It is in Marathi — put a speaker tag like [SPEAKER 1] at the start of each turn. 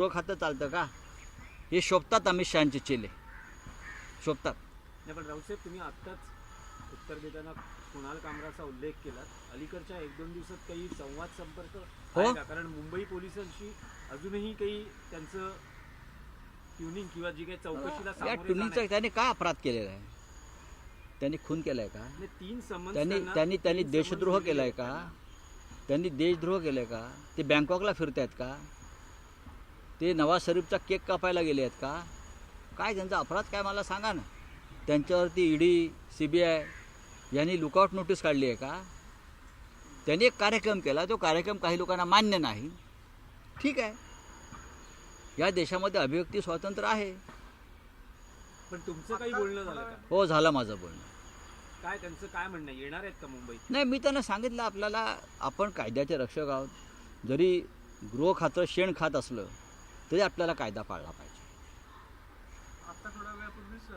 [SPEAKER 1] गृह खातं चालतं का? हे शोभतात अमित शहाचे चेले, शोभतात.
[SPEAKER 2] नाही पण राऊसाहेब, तुम्ही आत्ताच उत्तर देताना कुणाल कामराचा उल्लेख केला. अलीकडच्या 1-2 दिवसात काही संवाद संपर्क आहे का? कारण मुंबई पोलिसांशी अजूनही काही त्यांचं ट्युनिंग किंवा जी काही चौकशीला
[SPEAKER 1] या
[SPEAKER 2] सामोरे
[SPEAKER 1] ट्युनिंगचा
[SPEAKER 2] जाणं
[SPEAKER 1] त्याने काय अपराध केलेला आहे? त्यांनी खून केलाय का?
[SPEAKER 2] आहे. 3 समन्स
[SPEAKER 1] त्यांनी
[SPEAKER 2] त्यांना-
[SPEAKER 1] त्यांनी त्यांनी
[SPEAKER 2] 3
[SPEAKER 1] देशद्रोह
[SPEAKER 2] समन्स
[SPEAKER 1] केलाय
[SPEAKER 2] दिलेले
[SPEAKER 1] का?
[SPEAKER 2] आहेत
[SPEAKER 1] त्यांनी देशद्रोह केलाय का? ते बँकॉकला फिरतायत का? ते नवाज शरीफचा केक कापायला गेले आहेत का? काय त्यांचा अपराध काय मला सांगा ना. त्यांच्यावरती ईडी, CBI यांनी लुकआउट नोटीस काढली आहे का? त्यांनी एक कार्यक्रम केला, तो कार्यक्रम काही लोकांना मान्य नाही. ठीक आहे, या देशामध्ये अभिव्यक्ती स्वातंत्र्य आहे.
[SPEAKER 2] पण तुमचं काही बोलणं झालं का?
[SPEAKER 1] हो, झालं माझं बोलणं.
[SPEAKER 2] काय त्यांचं काय म्हणणं आहे? येणार आहेत का मुंबईत?
[SPEAKER 1] नाही, मी त्यांना सांगितलं आपल्याला आपण कायद्याचे रक्षक आहोत. जरी गृह खातं शेण खात असलं तरी आपल्याला कायदा पाळला पाहिजे.
[SPEAKER 3] आता थोड्या वेळापूर्वीच